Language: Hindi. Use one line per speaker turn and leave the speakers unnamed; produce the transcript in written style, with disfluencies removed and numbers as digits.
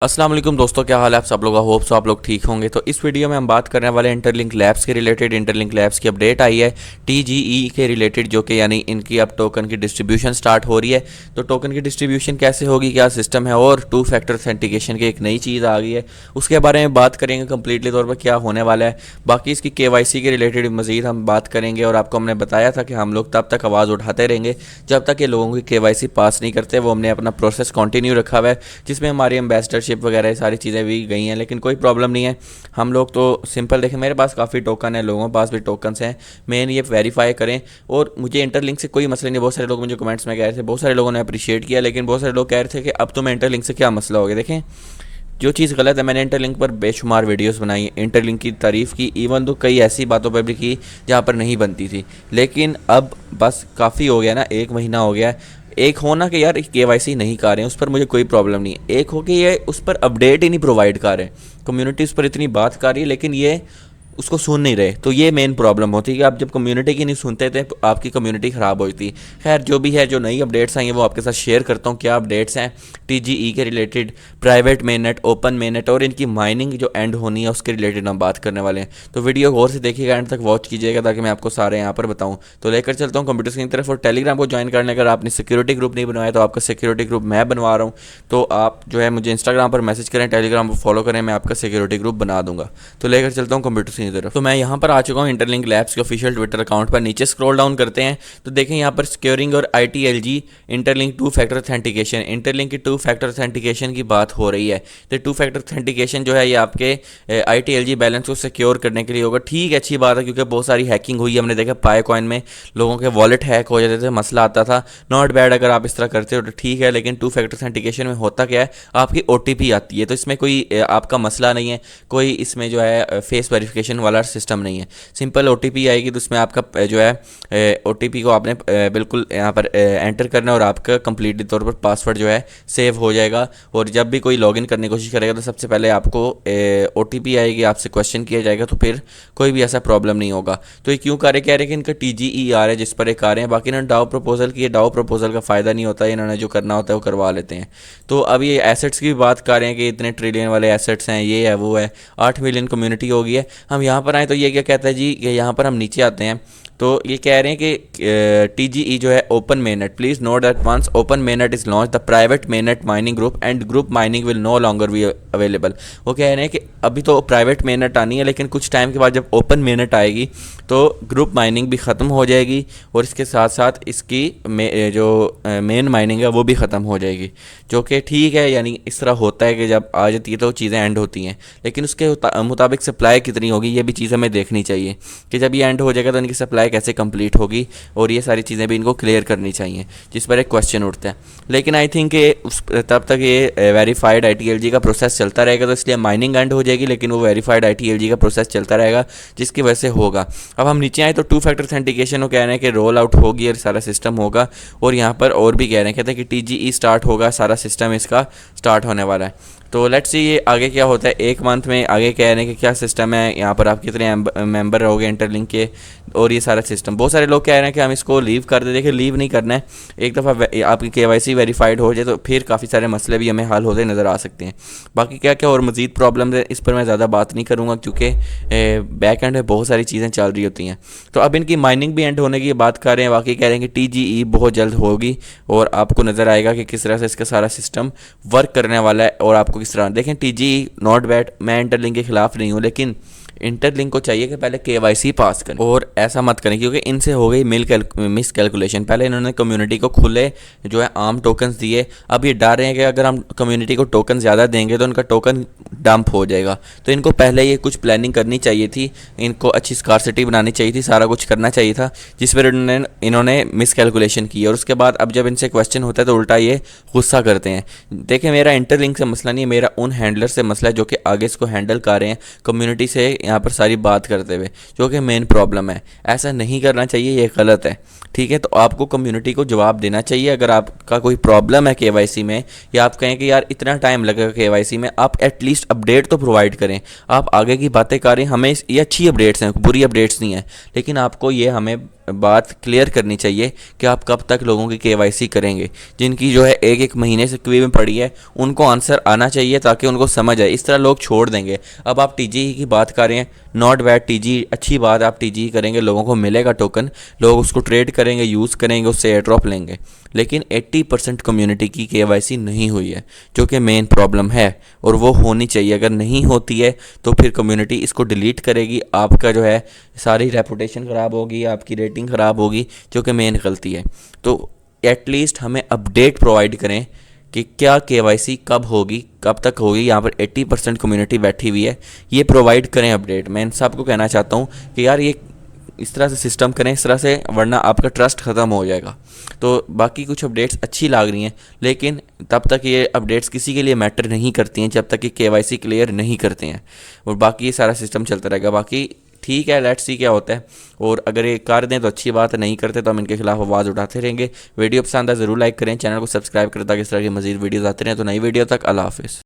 अस्सलाम वालेकुम दोस्तों, क्या हाल है आप सब लोगों का। होप सो आप लोग ठीक होंगे। तो इस वीडियो में हम बात करने वाले इंटरलिंक लैब्स के रिलेटेड। इंटरलिंक लैब्स की अपडेट आई है टीजीई के रिलेटेड, जो कि यानी इनकी अब टोकन की डिस्ट्रीब्यूशन स्टार्ट हो रही है। तो टोकन की डिस्ट्रीब्यूशन कैसे होगी, क्या सिस्टम है, और टू फैक्टर ऑथेंटिकेशन की एक नई चीज़ आ गई है, उसके बारे में बात करेंगे कंप्लीटली तौर पर क्या होने वाला है। बाकी इसकी केवाईसी के रिलेटेड मज़ीद हम बात करेंगे, और आपको हमने बताया था कि हम लोग तब तक आवाज़ उठाते रहेंगे जब तक ये लोगों की केवाईसी पास नहीं करते। वो हमने अपना प्रोसेस कंटिन्यू रखा हुआ है, जिसमें हमारी एम्बेसडरशिप वगैरह सारी चीज़ें भी गई हैं, लेकिन कोई प्रॉब्लम नहीं है। हम लोग तो सिंपल देखें, मेरे पास काफ़ी टोकन है, लोगों के पास भी टोकन्स हैं, मेन ये वेरीफाई करें। और मुझे इंटरलिंक से कोई मसला नहीं। बहुत सारे लोग मुझे कमेंट्स में कह रहे थे, बहुत सारे लोगों ने अप्रिशिएट किया, लेकिन बहुत सारे लोग कह रहे थे कि अब तुम्हें इंटरलिंक से क्या मसला हो गया। देखें, जो चीज़ गलत है, मैंने इंटरलिंक पर बेशुमार वीडियोस बनाई, इंटरलिंक की तारीफ़ की, इवन तो कई ऐसी बातों पर भी की जहाँ पर नहीं बनती थी। लेकिन अब बस काफ़ी हो गया ना, एक महीना हो गया है। एक हो ना कि यार केवाईसी नहीं कर रहे हैं, उस पर मुझे कोई प्रॉब्लम नहीं है। एक हो कि ये उस पर अपडेट ही नहीं प्रोवाइड कर रहे, कम्युनिटी उस पर इतनी बात कर रही है लेकिन ये उसको सुन नहीं रहे। तो ये मेन प्रॉब्लम होती है कि आप जब कम्युनिटी की नहीं सुनते थे तो आपकी कम्युनिटी ख़राब होती। खैर जो भी है, जो नई अपडेट्स आई हैं वो आपके साथ शेयर करता हूँ। क्या अपडेट्स हैं टीजीई के related, private mainnet, open mainnet और इनकी माइनिंग जो एंड होनी है उसके रिलेटेड हम बात करने वाले हैं। तो वीडियो गौर से देखिएगा, एंड तक वॉच कीजिएगा ताकि मैं आपको सारे यहाँ पर बताऊँ। तो लेकर चलता हूँ कंप्यूटर की तरफ। और टेलीग्राम को ज्वाइन करने, अगर आपने सिक्योरिटी ग्रुप नहीं बनवाया तो आपका सिक्योरिटी ग्रुप मैं बनवा रहा हूँ। तो आप जो है मुझे इंस्टाग्राम पर मैसेज करें, टेलीग्राम पर फॉलो करें, मैं आपका सिक्योरिटी ग्रुप बना दूंगा। तो लेकर चलता हूँ कंप्यूटर की तरफ। तो मैं यहाँ पर आ चुका हूँ इंटरलिंक लैब्स के ऑफिशियल ट्विटर अकाउंट पर। नीचे स्क्रॉल डाउन करते हैं तो देखें यहाँ पर सिक्योरिंग और ITLG interlink two factor authentication, interlink की टू फैक्टर ऑथेंटिकेशन की बात हो रही है। तो टू फैक्टर ऑथेंटिकेशन जो है ये आपके ITLG बैलेंस को सिक्योर करने के लिए होगा। ठीक है, अच्छी बात है, क्योंकि बहुत सारी हैकिंग हुई है। हमने देखा पाई कॉइन में लोगों के वॉलेट हैक हो जाते थे, मसला आता था। नॉट बैड अगर आप इस तरह करते हो तो ठीक है, लेकिन टू फैक्टर ऑथेंटिकेशन में होता क्या है, आपकी OTP आती है। तो इसमें कोई आपका मसला नहीं है, कोई इसमें जो है फेस वेरिफिकेशन वाला सिस्टम नहीं है। सिंपल OTP आएगी तो उसमें आपका जो है OTP को आपने बिल्कुल यहाँ पर एंटर करना है और आपका कंप्लीटली तौर पर पासवर्ड जो है सेव हो जाएगा। और जब भी कोई लॉगिन करने की कोशिश करेगा तो सबसे पहले आपको OTP आएगी, आपसे क्वेश्चन किया जाएगा, तो फिर कोई भी ऐसा प्रॉब्लम नहीं होगा। तो ये क्यों कह रहे कि इनका TGE आ रहा है जिस पर एक आ रहे हैं। बाकी इन्होंने डाउ प्रपोजल की, डाउ प्रपोजल का फ़ायदा नहीं होता है, इन्होंने जो करना होता है वो करवा लेते हैं। तो अब ये एसेट्स की भी बात कर रहे हैं कि इतने ट्रिलियन वाले एसेट्स हैं, ये है वो है, 8 मिलियन कम्युनिटी हो गई है। हम यहाँ पर आए तो ये क्या कहता है जी, कि यहाँ पर हम नीचे आते हैं तो ये कह रहे हैं कि TGE जो है open mainnet, please note that once open mainnet is launch the private mainnet mining group and group mining will no longer be available. वो कह रहे हैं कि अभी तो प्राइवेट मेननेट आनी है, लेकिन कुछ टाइम के बाद जब ओपन मेननेट आएगी तो ग्रुप माइनिंग भी ख़त्म हो जाएगी, और इसके साथ साथ इसकी जो मेन माइनिंग है वो भी ख़त्म हो जाएगी। जो कि ठीक है, यानी इस तरह होता है कि जब आ जाती है तो चीज़ें एंड होती हैं, लेकिन उसके मुताबिक सप्लाई कितनी होगी ये भी चीज़ हमें देखनी चाहिए कि जब ये एंड हो जाएगा तो इनकी सप्लाई कैसे कंप्लीट होगी, और ये सारी चीज़ें भी इनको क्लियर करनी चाहिए, जिस पर एक क्वेश्चन उठता है। लेकिन आई थिंक तब तक ये वेरीफाइड ITLG का प्रोसेस चलता रहेगा, तो इसलिए माइनिंग एंड हो जाएगी, लेकिन वो वेरीफाइड ITLG का प्रोसेस चलता रहेगा, जिसकी वजह से होगा। अब हम नीचे आए तो टू फैक्टर ऑथेंटिकेशन को कह रहे हैं कि रोल आउट होगी और सारा सिस्टम होगा। और यहाँ पर और भी कह रहे हैं, कहते हैं कि TGE स्टार्ट होगा, सारा सिस्टम इसका स्टार्ट होने वाला है। तो लेट्स सी ये आगे क्या होता है। एक मंथ में आगे कह रहे हैं कि क्या सिस्टम है, यहाँ पर आप कितने मेंबर रहोगे इंटरलिंक के, और ये सारा सिस्टम। बहुत सारे लोग कह रहे हैं कि हम इसको लीव कर दे। देखिए, लीव नहीं करना है, एक दफ़ा आपकी KYC वेरीफाइड हो जाए तो फिर काफ़ी सारे मसले भी हमें हल होते नज़र आ सकते हैं। बाकी क्या क्या और मज़ीद प्रॉब्लम है इस पर मैं ज़्यादा बात नहीं करूँगा, क्योंकि बैक एंड में बहुत सारी चीज़ें चल रही होती हैं। तो अब इनकी माइनिंग भी एंड होने की बात कर रहे हैं। बाकी कह रहे हैं कि TGE बहुत जल्द होगी और आपको नज़र आएगा कि किस तरह से इसका सारा सिस्टम वर्क करने वाला है, और आपको किस तरह देखें। TGE नॉट बैड, मैं इंटरलिंक के खिलाफ नहीं हूँ, लेकिन इंटरलिंक को चाहिए कि पहले KYC पास करें, और ऐसा मत करें क्योंकि इनसे हो गई मिस कैलकुलेशन। पहले इन्होंने कम्युनिटी को खुले जो है आम टोकन्स दिए, अब ये डर रहे हैं कि अगर हम कम्युनिटी को टोकन ज़्यादा देंगे तो उनका टोकन डंप हो जाएगा। तो इनको पहले ये कुछ प्लानिंग करनी चाहिए थी, इनको अच्छी स्कारसिटी बनानी चाहिए थी, सारा कुछ करना चाहिए था, जिस पर इन्होंने मिस कैलकुलेशन की। और उसके बाद अब जब इनसे क्वेश्चन होता है तो उल्टा ये गुस्सा करते हैं। देखिए, मेरा इंटरलिंक से मसला नहीं है, मेरा उन हैंडलर से मसला है जो कि आगे इसको हैंडल कर रहे हैं कम्युनिटी से यहाँ पर सारी बात करते हुए, जो कि मेन प्रॉब्लम है। ऐसा नहीं करना चाहिए, ये गलत है। ठीक है, तो आपको कम्युनिटी को जवाब देना चाहिए। अगर आपका कोई प्रॉब्लम है KYC में, या आप कहें कि यार इतना टाइम लगेगा KYC में, आप एटलीस्ट अपडेट तो प्रोवाइड करें। आप आगे की बातें करें, हमें ये अच्छी अपडेट्स हैं, बुरी अपडेट्स नहीं हैं, लेकिन आपको ये हमें बात क्लियर करनी चाहिए कि आप कब तक लोगों की केवाईसी करेंगे। जिनकी जो है एक एक महीने से क्यू में पड़ी है उनको आंसर आना चाहिए ताकि उनको समझ आए। इस तरह लोग छोड़ देंगे। अब आप टीजी की बात कर रहे हैं, नॉट बैड, टीजी अच्छी बात, आप टीजी करेंगे, लोगों को मिलेगा टोकन, लोग उसको ट्रेड करेंगे, यूज़ करेंगे, उससे एयर ड्रॉप लेंगे। लेकिन 80% कम्युनिटी की केवाईसी नहीं हुई है, जो कि मेन प्रॉब्लम है और वो होनी चाहिए। अगर नहीं होती है तो फिर कम्युनिटी इसको डिलीट करेगी, आपका जो है सारी रेपुटेशन ख़राब होगी, आपकी रेटिंग ख़राब होगी, जो कि मेन गलती है। तो एटलीस्ट हमें अपडेट प्रोवाइड करें कि क्या केवाईसी कब होगी, कब तक होगी। यहाँ पर 80% कम्युनिटी बैठी हुई है, ये प्रोवाइड करें अपडेट। मैं इन सबको कहना चाहता हूँ कि यार ये इस तरह से सिस्टम करें, इस तरह से, वरना आपका ट्रस्ट ख़त्म हो जाएगा। तो बाकी कुछ अपडेट्स अच्छी लग रही हैं, लेकिन तब तक ये अपडेट्स किसी के लिए मैटर नहीं करती हैं जब तक कि केवाईसी क्लियर नहीं करते हैं, और बाकी ये सारा सिस्टम चलता रहेगा। बाकी ठीक है, लेट्स सी क्या होता है। और अगर ये कर दें तो अच्छी बात है, नहीं करते तो हम इनके खिलाफ आवाज़ उठाते रहेंगे। वीडियो पसंद है ज़रूर लाइक करें, चैनल को सब्सक्राइब करें ताकि इस तरह की मज़ीद वीडियोज़ आते रहें। तो नई वीडियो तक अल्लाह हाफ़िज़।